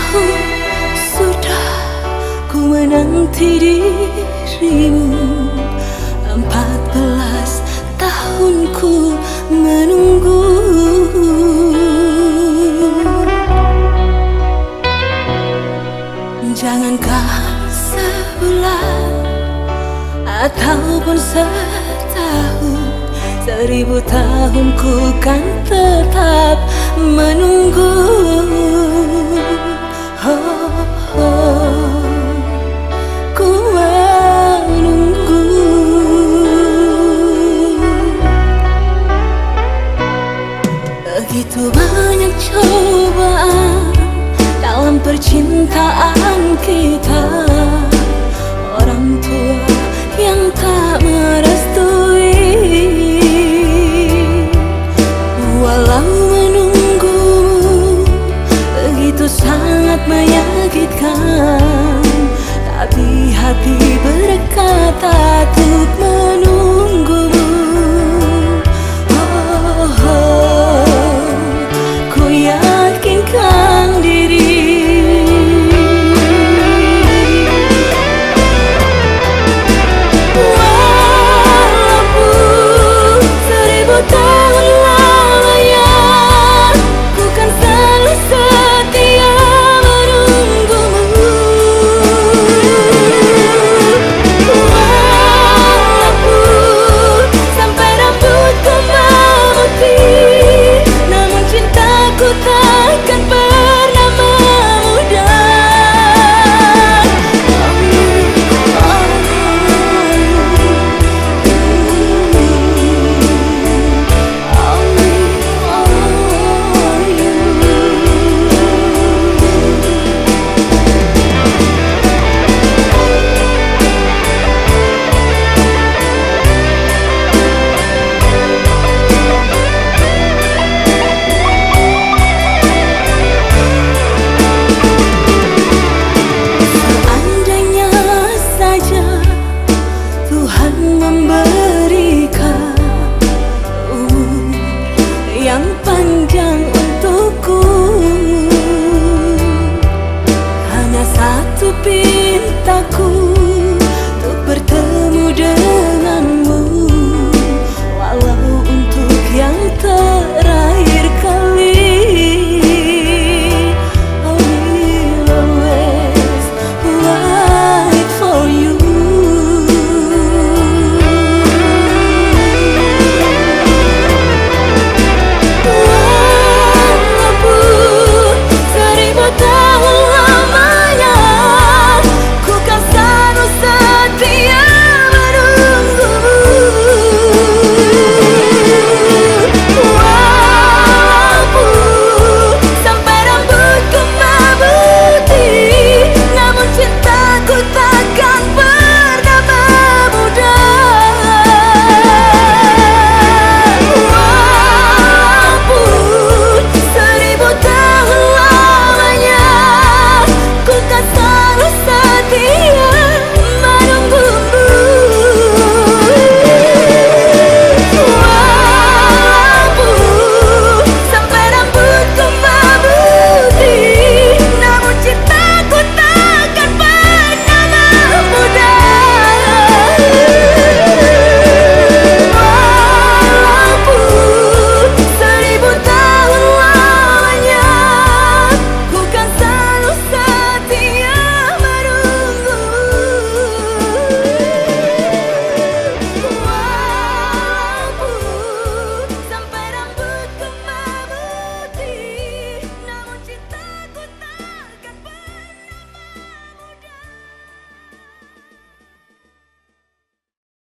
tahun sudah ku menanti dirimu, 14 tahun ku menunggu. Jangankah sebulan ataupun setahun, 1000 tahun ku kan tetap menunggu. Ku menunggu. Begitu banyak cobaan dalam percintaan kita, orang tua yang tak merestui. Walau menunggumu begitu sangat menyakitkan, tapi hati berkata untuk menunggumu. Ku yakinkan diri. Walaupun 1000 tahun lamanya, ku kan selalu setia menunggumu. Walaupun sampai rambutku memutih, namun cintaku takkan pernah memudar. Seandainya saja Tuhan memberikan umur yang panjang untukku, hanya satu pintaku